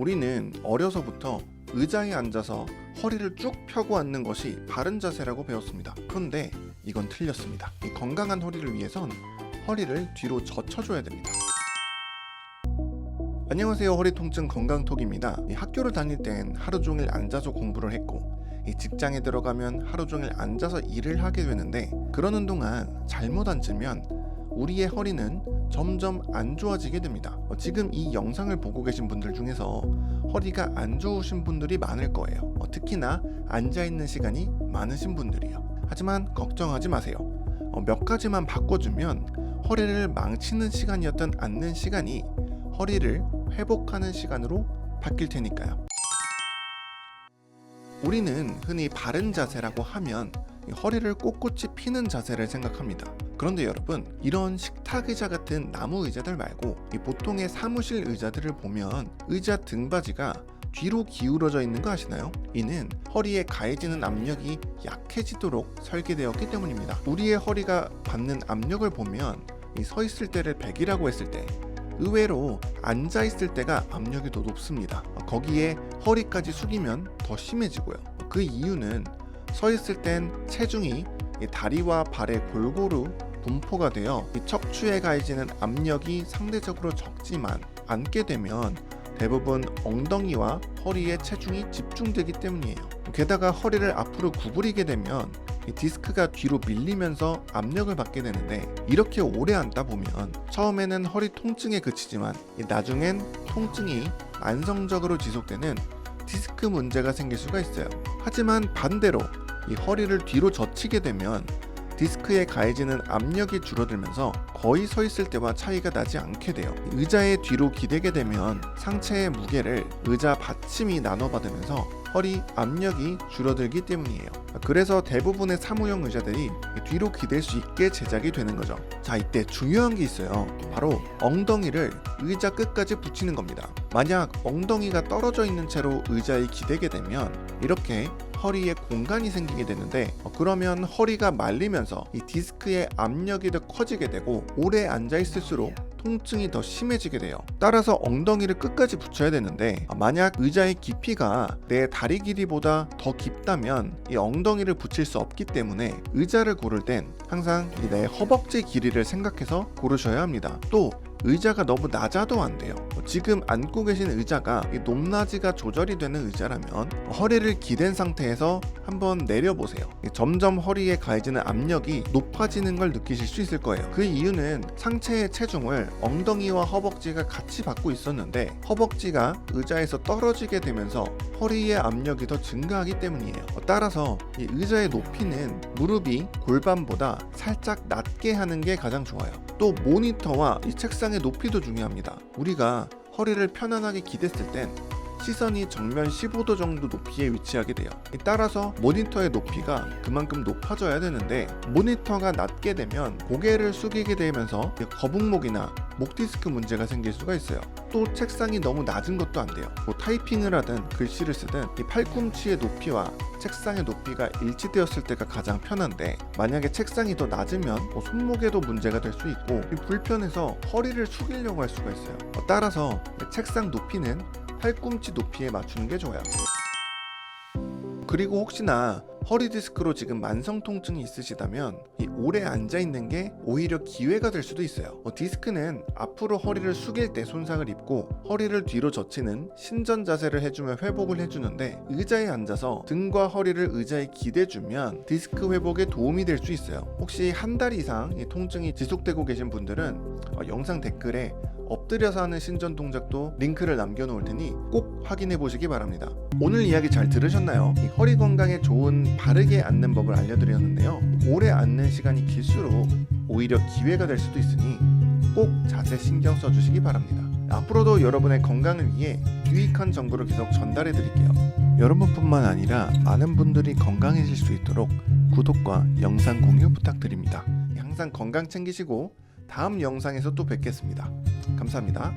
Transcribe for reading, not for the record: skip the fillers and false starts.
우리는 어려서부터 의자에 앉아서 허리를 쭉 펴고 앉는 것이 바른 자세라고 배웠습니다. 그런데 이건 틀렸습니다. 이 건강한 허리를 위해선 허리를 뒤로 젖혀줘야 됩니다. 안녕하세요. 허리 통증 건강톡입니다. 학교를 다닐 땐 하루 종일 앉아서 공부를 했고 직장에 들어가면 하루 종일 앉아서 일을 하게 되는데, 그러는 동안 잘못 앉으면 우리의 허리는 점점 안 좋아지게 됩니다. 지금 이 영상을 보고 계신 분들 중에서 허리가 안 좋으신 분들이 많을 거예요. 특히나 앉아있는 시간이 많으신 분들이요. 하지만 걱정하지 마세요. 몇 가지만 바꿔주면 허리를 망치는 시간이었던 앉는 시간이 허리를 회복하는 시간으로 바뀔 테니까요. 우리는 흔히 바른 자세라고 하면 허리를 꼿꼿이 피는 자세를 생각합니다. 그런데 여러분, 이런 식탁 의자 같은 나무 의자들 말고 보통의 사무실 의자들을 보면 의자 등받이가 뒤로 기울어져 있는 거 아시나요? 이는 허리에 가해지는 압력이 약해지도록 설계되었기 때문입니다. 우리의 허리가 받는 압력을 보면 서 있을 때를 100이라고 했을 때 의외로 앉아 있을 때가 압력이 더 높습니다. 거기에 허리까지 숙이면 더 심해지고요. 그 이유는 서 있을 땐 체중이 다리와 발에 골고루 분포가 되어 척추에 가해지는 압력이 상대적으로 적지만, 앉게 되면 대부분 엉덩이와 허리에 체중이 집중되기 때문이에요. 게다가 허리를 앞으로 구부리게 되면 디스크가 뒤로 밀리면서 압력을 받게 되는데, 이렇게 오래 앉다 보면 처음에는 허리 통증에 그치지만 나중엔 통증이 만성적으로 지속되는 디스크 문제가 생길 수가 있어요. 하지만 반대로 이 허리를 뒤로 젖히게 되면 디스크에 가해지는 압력이 줄어들면서 거의 서 있을 때와 차이가 나지 않게 돼요. 의자에 뒤로 기대게 되면 상체의 무게를 의자 받침이 나눠받으면서 허리 압력이 줄어들기 때문이에요. 그래서 대부분의 사무용 의자들이 뒤로 기댈 수 있게 제작이 되는 거죠. 자, 이때 중요한 게 있어요. 바로 엉덩이를 의자 끝까지 붙이는 겁니다. 만약 엉덩이가 떨어져 있는 채로 의자에 기대게 되면 이렇게 허리에 공간이 생기게 되는데, 그러면 허리가 말리면서 이 디스크의 압력이 더 커지게 되고 오래 앉아 있을수록 통증이 더 심해지게 돼요. 따라서 엉덩이를 끝까지 붙여야 되는데, 만약 의자의 깊이가 내 다리 길이보다 더 깊다면 이 엉덩이를 붙일 수 없기 때문에 의자를 고를 땐 항상 내 허벅지 길이를 생각해서 고르셔야 합니다. 또 의자가 너무 낮아도 안 돼요. 지금 앉고 계신 의자가 높낮이가 조절이 되는 의자라면 허리를 기댄 상태에서 한번 내려보세요. 점점 허리에 가해지는 압력이 높아지는 걸 느끼실 수 있을 거예요. 그 이유는 상체의 체중을 엉덩이와 허벅지가 같이 받고 있었는데 허벅지가 의자에서 떨어지게 되면서 허리의 압력이 더 증가하기 때문이에요. 따라서 이 의자의 높이는 무릎이 골반보다 살짝 낮게 하는 게 가장 좋아요. 또 모니터와 이 책상의 높이도 중요합니다. 우리가 허리를 편안하게 기댔을 땐 시선이 정면 15도 정도 높이에 위치하게 돼요. 따라서 모니터의 높이가 그만큼 높아져야 되는데, 모니터가 낮게 되면 고개를 숙이게 되면서 거북목이나 목 디스크 문제가 생길 수가 있어요. 또 책상이 너무 낮은 것도 안 돼요. 타이핑을 하든 글씨를 쓰든 이 팔꿈치의 높이와 책상의 높이가 일치되었을 때가 가장 편한데, 만약에 책상이 더 낮으면 손목에도 문제가 될 수 있고 불편해서 허리를 숙이려고 할 수가 있어요. 따라서 책상 높이는 팔꿈치 높이에 맞추는 게 좋아요. 그리고 혹시나 허리 디스크로 지금 만성 통증이 있으시다면 이 오래 앉아 있는 게 오히려 기회가 될 수도 있어요. 디스크는 앞으로 허리를 숙일 때 손상을 입고 허리를 뒤로 젖히는 신전 자세를 해주면 회복을 해주는데, 의자에 앉아서 등과 허리를 의자에 기대주면 디스크 회복에 도움이 될 수 있어요. 혹시 한 달 이상 이 통증이 지속되고 계신 분들은 영상 댓글에 엎드려서 하는 신전 동작도 링크를 남겨놓을 테니 꼭 확인해 보시기 바랍니다. 오늘 이야기 잘 들으셨나요? 이 허리 건강에 좋은 바르게 앉는 법을 알려드렸는데요. 오래 앉는 시간이 길수록 오히려 기회가 될 수도 있으니 꼭 자세 신경 써주시기 바랍니다. 앞으로도 여러분의 건강을 위해 유익한 정보를 계속 전달해 드릴게요. 여러분뿐만 아니라 많은 분들이 건강해질 수 있도록 구독과 영상 공유 부탁드립니다. 항상 건강 챙기시고 다음 영상에서 또 뵙겠습니다. 감사합니다.